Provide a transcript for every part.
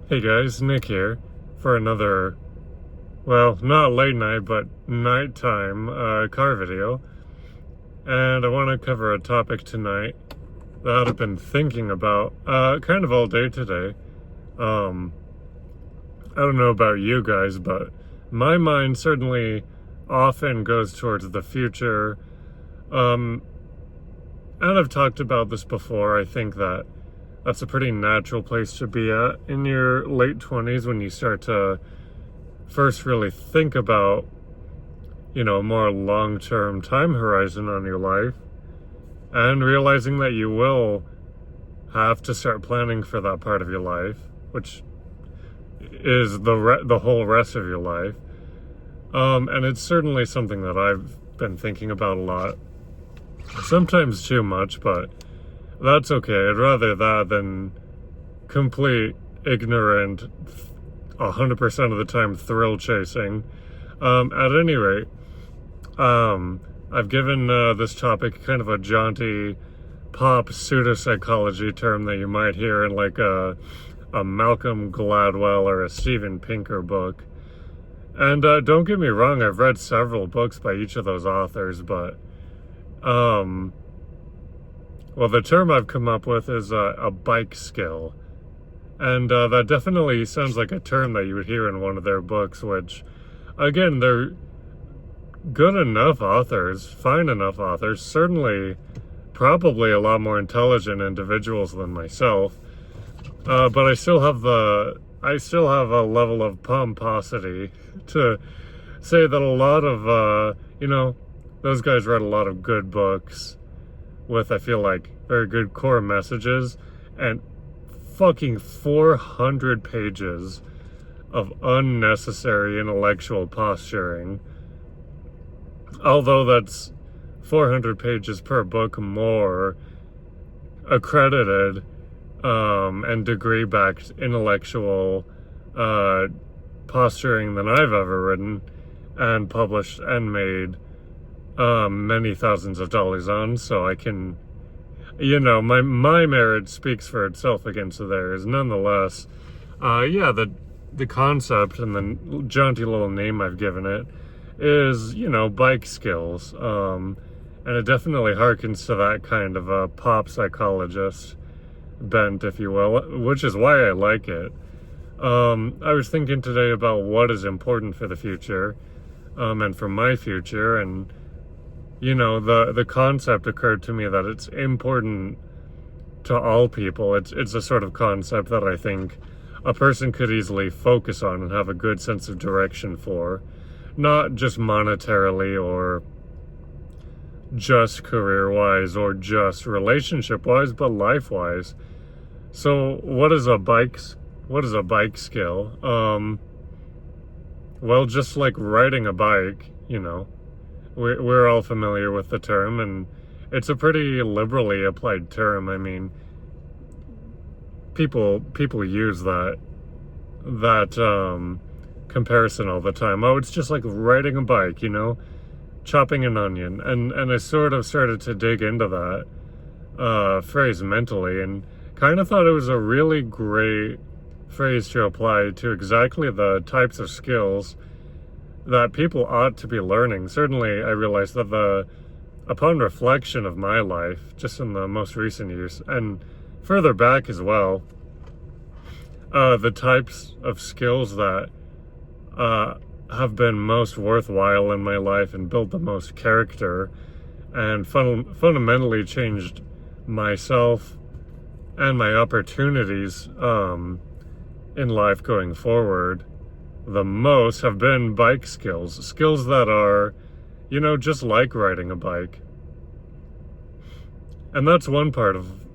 Hey guys, Nick here for another, well, not late night, but nighttime car video. And I want to cover a topic tonight that I've been thinking about kind of all day today. Um, I don't know about you guys, but my mind certainly often goes towards the future. Um, and I've talked about this before. I think that that's a pretty natural place to be at in your late 20s when you start to first really think about, a more long-term time horizon on your life and realizing that you will have to start planning for that part of your life, which is the whole rest of your life. And it's certainly something that I've been thinking about a lot, sometimes too much, but that's okay. I'd rather that than complete ignorant 100% of the time thrill chasing. At any rate, I've given this topic kind of a jaunty pop pseudopsychology term that you might hear in like a Malcolm Gladwell or a Steven Pinker book. And don't get me wrong, I've read several books by each of those authors, but well, the term I've come up with is a bike skill. And that definitely sounds like a term that you would hear in one of their books, which, again, they're good enough authors, fine enough authors, certainly probably a lot more intelligent individuals than myself. But I still have a level of pomposity to say that a lot of, those guys read a lot of good books with, I feel like, very good core messages and fucking 400 pages of unnecessary intellectual posturing. Although that's 400 pages per book more accredited and degree-backed intellectual posturing than I've ever written and published and made many thousands of dollars on, so I can, my merit speaks for itself against theirs. Nonetheless, the concept and the jaunty little name I've given it is, bike skills. And it definitely harkens to that kind of a pop psychologist bent, if you will, which is why I like it. I was thinking today about what is important for the future, and for my future, and the concept occurred to me that it's important to all people. It's a sort of concept that I think a person could easily focus on and have a good sense of direction for, not just monetarily or just career-wise or just relationship-wise, but life-wise. So what is a bike skill? Well, just like riding a bike, we're all familiar with the term, and it's a pretty liberally applied term. I mean, people use that comparison all the time. Oh, it's just like riding a bike, chopping an onion. And I sort of started to dig into that phrase mentally and kind of thought it was a really great phrase to apply to exactly the types of skills that people ought to be learning. Certainly, I realized that upon reflection of my life, just in the most recent years, and further back as well, the types of skills that have been most worthwhile in my life and built the most character and fundamentally changed myself and my opportunities in life going forward the most have been bike skills that are, just like riding a bike. And that's one part of,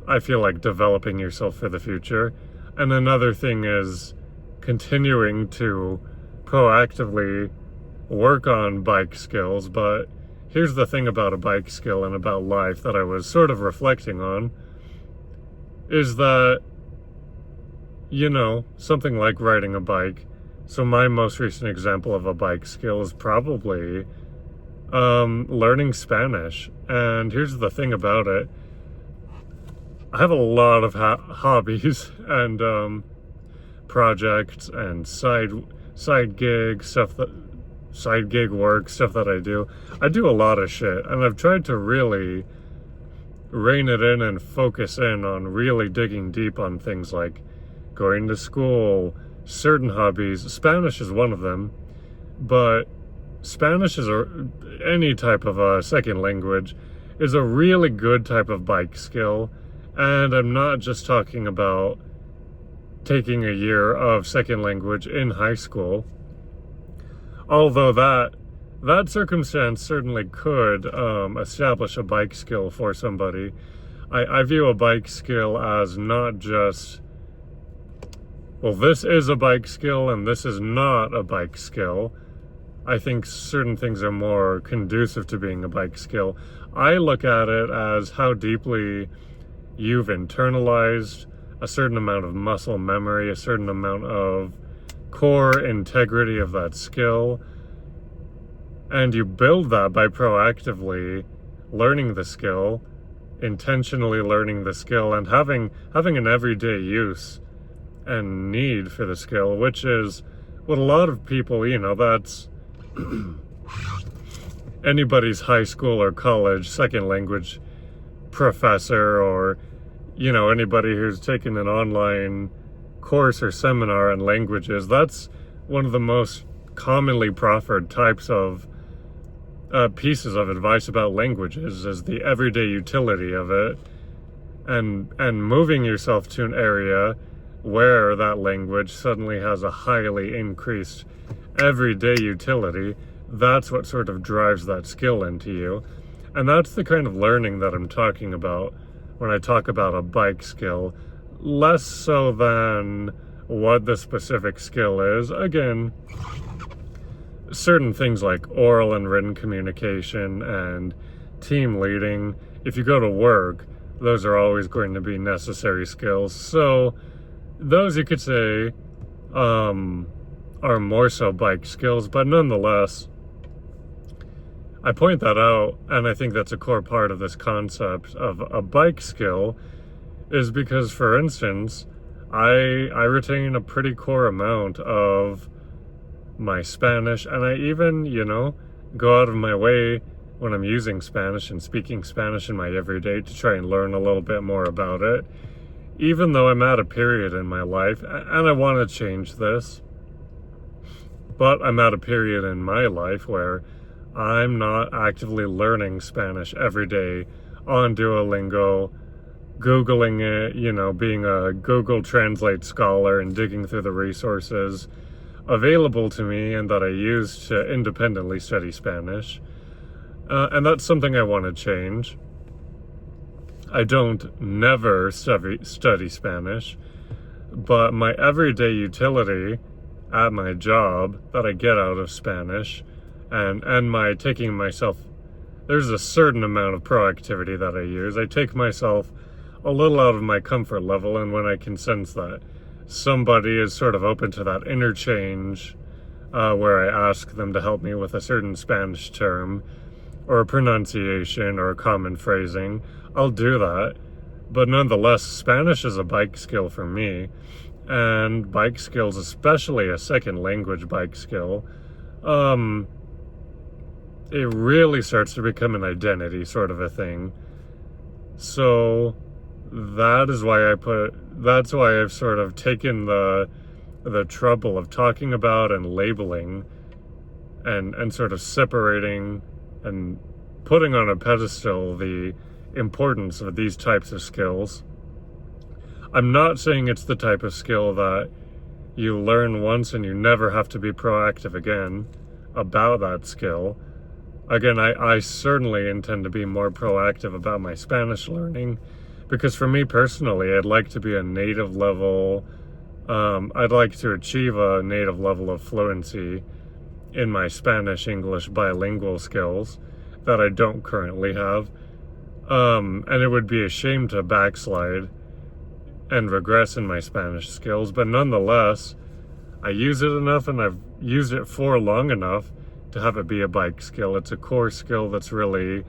I feel like developing yourself for the future. And another thing is continuing to proactively work on bike skills. But here's the thing about a bike skill and about life that I was sort of reflecting on, is that, something like riding a bike. So my most recent example of a bike skill is probably learning Spanish. And here's the thing about it. I have a lot of hobbies and projects and side gig stuff that side gig work stuff that I do. I do a lot of shit, and I've tried to really rein it in and focus in on really digging deep on things like going to school, certain hobbies. Spanish is one of them, but Spanish is any type of a second language is a really good type of bike skill. And I'm not just talking about taking a year of second language in high school, although that circumstance certainly could establish a bike skill for somebody. I view a bike skill as not just, well, this is a bike skill and this is not a bike skill. I think certain things are more conducive to being a bike skill. I look at it as how deeply you've internalized a certain amount of muscle memory, a certain amount of core integrity of that skill. And you build that by proactively learning the skill, intentionally learning the skill, and having an everyday use and need for the skill, which is what a lot of people, that's anybody's high school or college second language professor, or anybody who's taken an online course or seminar in languages. That's one of the most commonly proffered types of pieces of advice about languages, is the everyday utility of it, and moving yourself to an area where that language suddenly has a highly increased everyday utility. That's what sort of drives that skill into you. And that's the kind of learning that I'm talking about when I talk about a bike skill, less so than what the specific skill is. Again, certain things like oral and written communication and team leading, if you go to work, those are always going to be necessary skills. So those, you could say, are more so bike skills, but nonetheless, I point that out, and I think that's a core part of this concept of a bike skill, is because, for instance, I retain a pretty core amount of my Spanish, and I even, go out of my way when I'm using Spanish and speaking Spanish in my everyday to try and learn a little bit more about it, even though I'm at a period in my life, and I want to change this, but I'm at a period in my life where I'm not actively learning Spanish every day on Duolingo, Googling it, being a Google Translate scholar and digging through the resources available to me and that I use to independently study Spanish. And that's something I want to change. I don't never study Spanish, but my everyday utility at my job that I get out of Spanish, and my taking myself, there's a certain amount of proactivity that I use. I take myself a little out of my comfort level, and when I can sense that somebody is sort of open to that interchange, where I ask them to help me with a certain Spanish term or a pronunciation or a common phrasing, I'll do that. But nonetheless, Spanish is a bike skill for me, and bike skills, especially a second language bike skill, it really starts to become an identity sort of a thing. So that's why I've sort of taken the trouble of talking about and labeling and sort of separating and putting on a pedestal the importance of these types of skills. I'm not saying it's the type of skill that you learn once and you never have to be proactive again about that skill. Again, I certainly intend to be more proactive about my Spanish learning, because for me personally, I'd like to be a native level, I'd like to achieve a native level of fluency in my Spanish-English bilingual skills that I don't currently have. And it would be a shame to backslide and regress in my Spanish skills, but nonetheless, I use it enough and I've used it for long enough to have it be a bike skill. It's a core skill that's really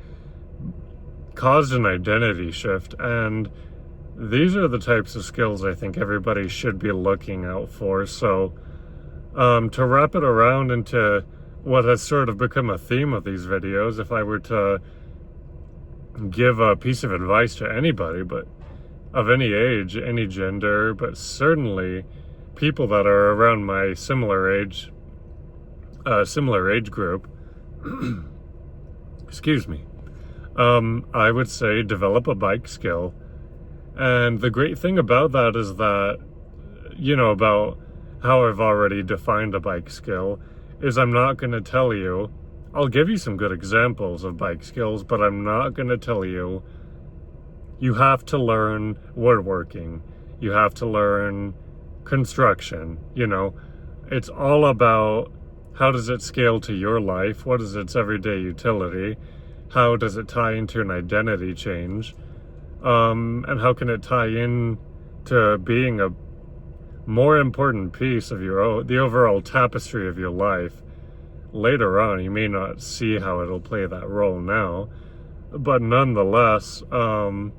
caused an identity shift, and These are the types of skills I think everybody should be looking out for. So to wrap it around into what has sort of become a theme of these videos, if I were to give a piece of advice to anybody, but of any age, any gender, but certainly people that are around my similar age group, excuse me, I would say develop a bike skill. And the great thing about that is that, about how I've already defined a bike skill, is I'm not going to tell you, I'll give you some good examples of bike skills, but I'm not going to tell you, you have to learn woodworking, you have to learn construction, It's all about how does it scale to your life, what is its everyday utility, how does it tie into an identity change, and how can it tie in to being a more important piece of the overall tapestry of your life later on. You may not see how it'll play that role now, but nonetheless, how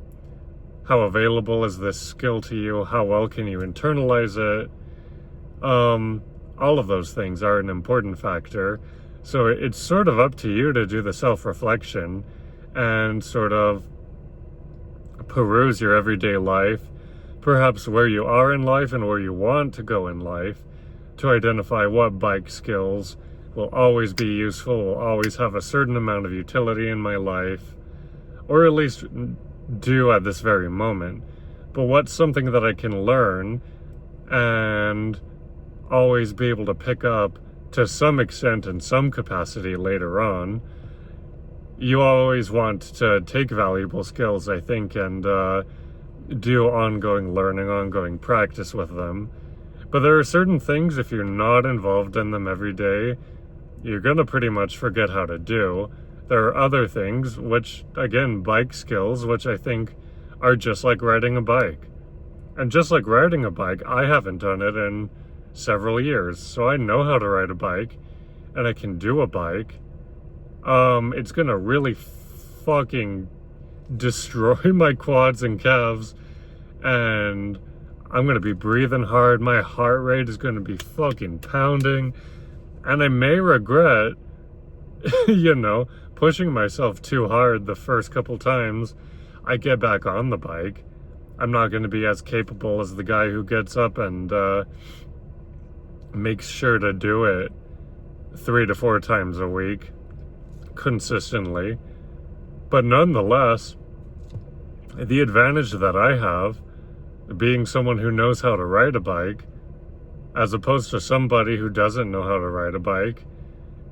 available is this skill to you? How well can you internalize it? All of those things are an important factor. So it's sort of up to you to do the self-reflection and sort of peruse your everyday life, perhaps where you are in life and where you want to go in life, to identify what bike skills will always be useful, will always have a certain amount of utility in my life, or at least do at this very moment. But what's something that I can learn and always be able to pick up to some extent in some capacity later on. You always want to take valuable skills, I think, and do ongoing learning, ongoing practice with them. But there are certain things, if you're not involved in them every day, you're going to pretty much forget how to do. There are other things, which, again, bike skills, which I think are just like riding a bike. And just like riding a bike, I haven't done it in several years. So I know how to ride a bike, and I can do a bike. It's going to really fucking destroy my quads and calves, and I'm going to be breathing hard. My heart rate is going to be fucking pounding, and I may regret, pushing myself too hard the first couple times I get back on the bike. I'm not going to be as capable as the guy who gets up and makes sure to do it 3 to 4 times a week consistently. But nonetheless, the advantage that I have, being someone who knows how to ride a bike, as opposed to somebody who doesn't know how to ride a bike,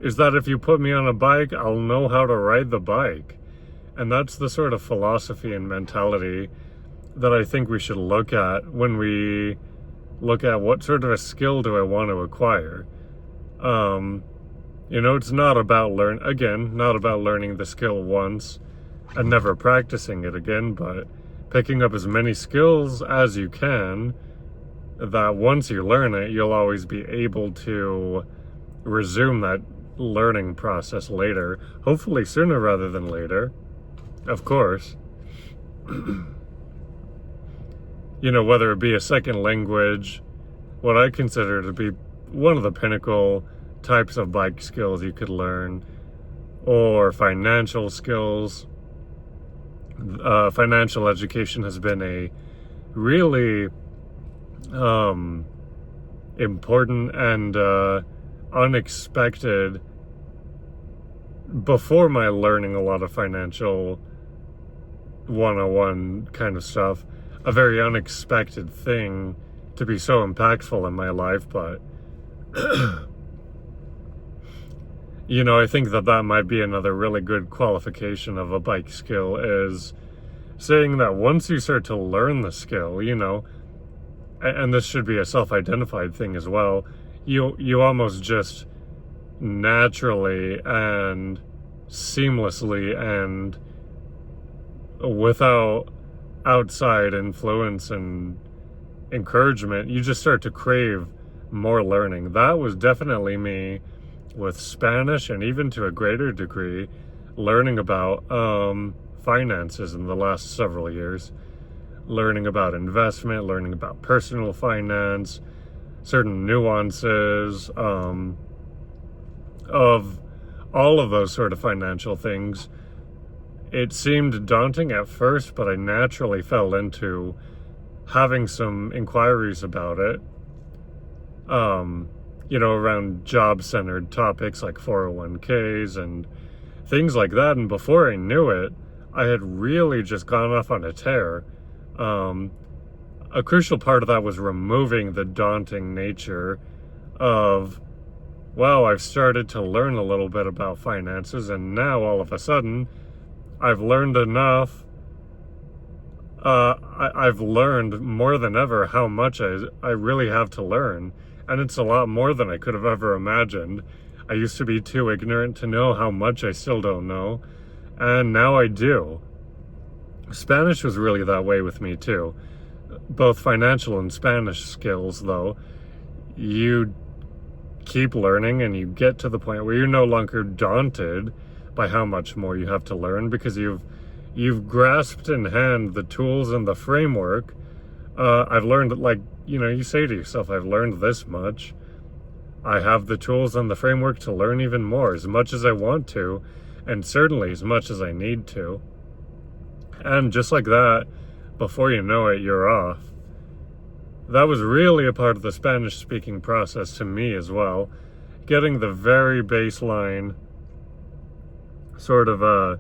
is that if you put me on a bike, I'll know how to ride the bike. And that's the sort of philosophy and mentality that I think we should look at when we look at what sort of a skill do I want to acquire. It's not about not about learning the skill once and never practicing it again, but picking up as many skills as you can, that once you learn it, you'll always be able to resume that learning process later, hopefully sooner rather than later, of course. Whether it be a second language, what I consider to be one of the pinnacle types of bike skills you could learn, or financial skills. Financial education has been a really important and unexpected, before my learning a lot of financial 101 kind of stuff, a very unexpected thing to be so impactful in my life. But I think that might be another really good qualification of a bike skill, is saying that once you start to learn the skill, and this should be a self-identified thing as well, you almost just naturally and seamlessly and without outside influence and encouragement, you just start to crave more learning. That was definitely me with Spanish, and even to a greater degree learning about finances in the last several years. learning about investment, learning about personal finance, certain nuances of all of those sort of financial things. It seemed daunting at first, but I naturally fell into having some inquiries about it, around job-centered topics like 401ks and things like that. And before I knew it, I had really just gone off on a tear. A crucial part of that was removing the daunting nature of, well, I've started to learn a little bit about finances, and now all of a sudden I've learned enough. I've learned more than ever how much I really have to learn, and it's a lot more than I could have ever imagined. I used to be too ignorant to know how much I still don't know, and now I do. Spanish was really that way with me too. Both financial and Spanish skills, though, you keep learning and you get to the point where you're no longer daunted by how much more you have to learn, because you've grasped in hand the tools and the framework. I've learned, you say to yourself, I've learned this much. I have the tools and the framework to learn even more, as much as I want to, and certainly as much as I need to. And just like that, before you know it, you're off. That was really a part of the Spanish speaking process to me as well. Getting the very baseline sort of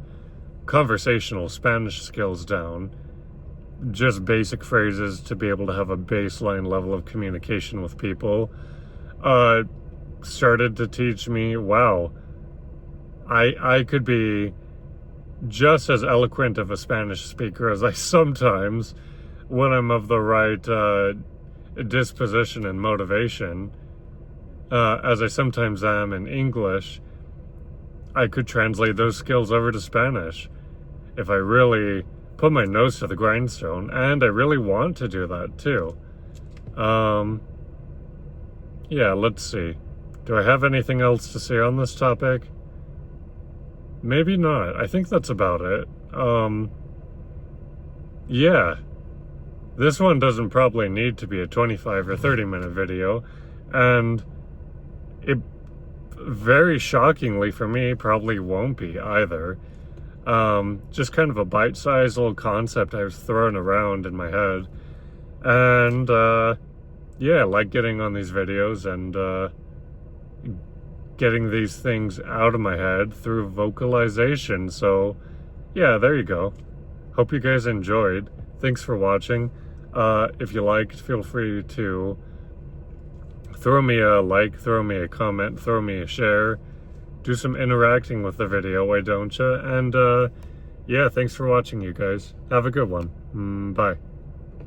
conversational Spanish skills down. Just basic phrases to be able to have a baseline level of communication with people. Started to teach me, wow, I could be just as eloquent of a Spanish speaker as I sometimes, when I'm of the right disposition and motivation, as I sometimes am in English. I could translate those skills over to Spanish if I really put my nose to the grindstone, and I really want to do that too. Yeah, let's see. Do I have anything else to say on this topic? Maybe not. I think that's about it. Yeah. This one doesn't probably need to be a 25 or 30 minute video, and it very shockingly for me probably won't be either. Just kind of a bite-sized little concept I was throwing around in my head, and yeah, I like getting on these videos and getting these things out of my head through vocalization. So yeah, there you go. Hope you guys enjoyed. Thanks for watching. If you liked, feel free to throw me a like, throw me a comment, throw me a share, do some interacting with the video, why don't you? And yeah, thanks for watching, you guys. Have a good one. Bye.